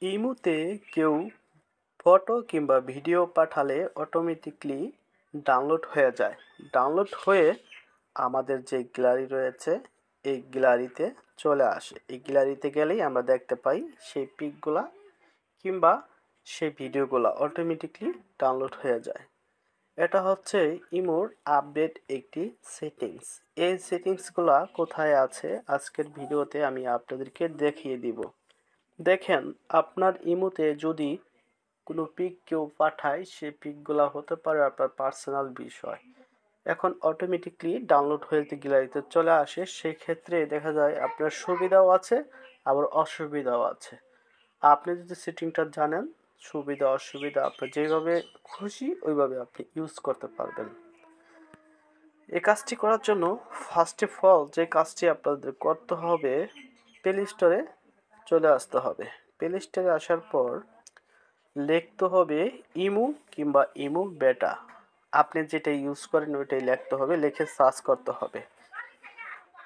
ইমোতে কেউ ফটো কিংবা ভিডিও পাঠালে অটোমেটিকলি ডাউনলোড হয়ে যায়। ডাউনলোড হয়ে আমাদের যে গ্যালারি রয়েছে এই গ্যালারিতে চলে আসে। এই গ্যালারিতে গেলেই আমরা দেখতে পাই সেই পিকগুলা কিংবা সেই ভিডিওগুলা অটোমেটিকলি ডাউনলোড হয়ে যায়। এটা হচ্ছে ইমোর আপডেট একটি সেটিংস। এই সেটিংসগুলা কোথায় আছে আজকের ভিডিওতে আমি আপনাদেরকে দেখিয়ে দিব। দেখেন, আপনার ইমোতে যদি কোনো পিক কেউ পাঠায়, সেই পিকগুলা হতে পারে আপনার পার্সোনাল বিষয়। এখন অটোমেটিকলি ডাউনলোড হয়ে যে গ্যালারিতে চলে আসে, সেই ক্ষেত্রে দেখা যায় আপনার সুবিধাও আছে আবার অসুবিধাও আছে। আপনি যদি সেটিংটা জানেন, সুবিধা অসুবিধা আপনার যেভাবে খুশি ওইভাবে আপনি ইউজ করতে পারবেন। এই কাজটি করার জন্য ফার্স্ট অফ অল যে কাজটি আপনাদের করতে হবে, প্লে স্টোরে চলে আসতে হবে। প্লে স্টোরে আসার পর লিখতে হবে ইমো কিংবা ইমো বেটা। আপনি যেটা ইউজ করেন ওইটাই লিখতে হবে, লিখে সার্চ করতে হবে।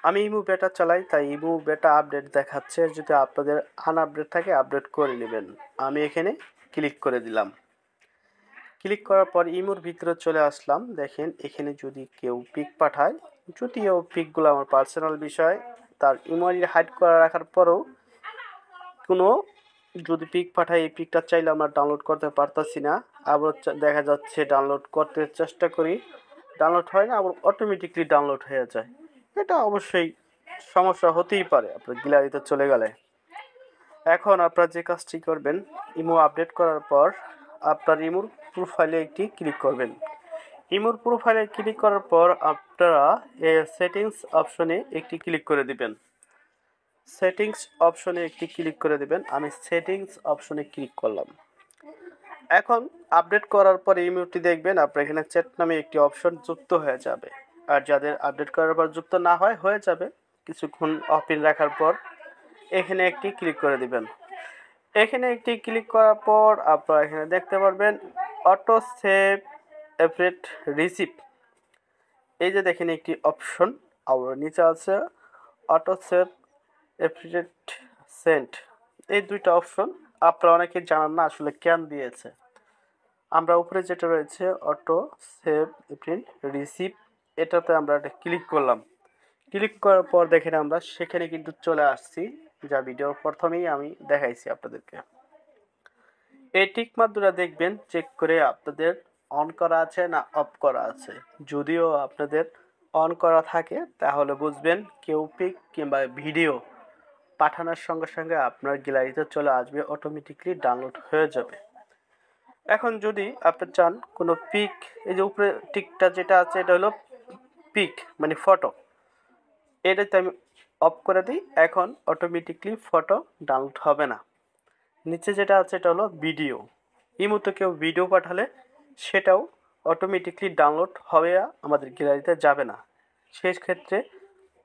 আমি ইমো বেটা চালাই, তাই ইমো বেটা আপডেট দেখাচ্ছে। যদি আপনাদের আনআপডেট থাকে আপডেট করে নেবেন। আমি এখানে ক্লিক করে দিলাম। ক্লিক করার পর ইমোর ভিতরে চলে আসলাম। দেখেন, এখানে যদি কেউ পিক পাঠায়, যদিও পিকগুলো আমার পার্সোনাল বিষয়, তার ইমো হাইড করে রাখার পরেও কোনো যদি পিক পাঠায়, এই পিকটা চাইলে আমরা ডাউনলোড করতে পারতাছি না। আবার দেখা যাচ্ছে ডাউনলোড করতে চেষ্টা করি, ডাউনলোড হয় না, আবার অটোমেটিকলি ডাউনলোড হয়ে যায়। এটা অবশ্যই সমস্যা হতেই পারে আপনার গ্যালারিতে চলে গেলে। এখন আপনারা যে কাজটি করবেন, ইমো আপডেট করার পর আপনার ইমোর প্রোফাইলে একটি ক্লিক করবেন। ইমোর প্রোফাইলে ক্লিক করার পর আপনারা এই সেটিংস অপশনে একটি ক্লিক করে দিবেন। সেটিংস অপশনে একটি ক্লিক করে দিবেন। আমি সেটিংস অপশনে ক্লিক করলাম। এখন আপডেট করার পর ইমোটি দেখবেন আপনার এখানে চ্যাট নামে একটি অপশন যুক্ত হয়ে যাবে। আর যাদের আপডেট করার পর যুক্ত না হয়, হয়ে যাবে কিছুক্ষণ ওপেন রাখার পর এখানে একটি ক্লিক করে দিবেন। এখানে একটি ক্লিক করার পর আপনারা এখানে দেখতে পারবেন অটো সেভ এফরেট রিসিভ। এই যে দেখেন একটি অপশন, আর নিচে আছে অটো সেভ এফরেট সেন্ট। এই দুইটা অপশন আপনারা অনেকে জানান না আসলে কেন দিয়েছে। আমরা উপরে যেটা রয়েছে অটো সেভ এফরেট রিসিভ, এটাতে আমরা একটা ক্লিক করলাম। ক্লিক করার পর দেখেন আমরা সেখানে কিন্তু চলে আসছি, যা ভিডিওর প্রথমেই আমি দেখাইছি আপনাদেরকে। এই টিক মার্কটা দেখবেন চেক করে আপনাদের অন করা আছে না অফ করা আছে। যদিও আপনাদের অন করা থাকে তাহলে বুঝবেন কেউ পিক কিংবা ভিডিও পাঠানোর সঙ্গে সঙ্গে আপনার গ্যালারিতে চলে আসবে, অটোমেটিকলি ডাউনলোড হয়ে যাবে। এখন যদি আপনি চান কোনো পিক, এই যে উপরে টিকটা যেটা আছে এটা হলো পিক মানে ফটো, এটাতে আমি অফ করে দিই। এখন অটোমেটিকলি ফটো ডাউনলোড হবে না। নিচে যেটা আছে এটা হলো ভিডিও। ইমোতে কেউ ভিডিও পাঠালে সেটাও অটোমেটিকলি ডাউনলোড হবে, আমাদের গ্যালারিতে যাবে না। সেই ক্ষেত্রে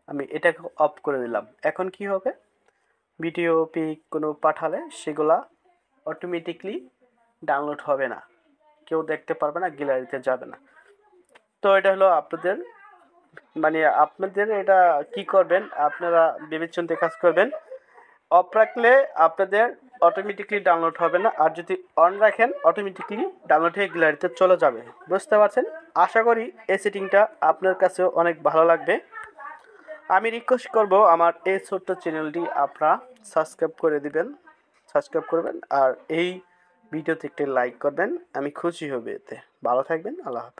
আমি এটাকে অফ করে দিলাম। এখন কি হবে, ভিডিও পিক কোনো পাঠালে সেগুলা অটোমেটিকলি ডাউনলোড হবে না, কেউ দেখতে পারবে না, গ্যালারিতে যাবে না। তো এটা হলো আপনাদের আপনাদের এটা কি করবেন, আপনারা বিবেচনাতে কাজ করবেন। অফ রাখলে আপনাদের অটোমেটিকলি ডাউনলোড হবে না, আর যদি অন রাখেন অটোমেটিকলি ডাউনলোড হয়ে গ্যালারিতে চলে যাবে। বুঝতে পারছেন? আশা করি এই সেটিংটা আপনার কাছেও অনেক ভালো লাগবে। আমি রিকোয়েস্ট করব আমার এই ছোট্ট চ্যানেলটি আপনারা সাবস্ক্রাইব করবেন আর এই ভিডিওতে একটি লাইক করবেন। আমি খুশি হব এতে। ভালো থাকবেন। আল্লাহ হাফেজ।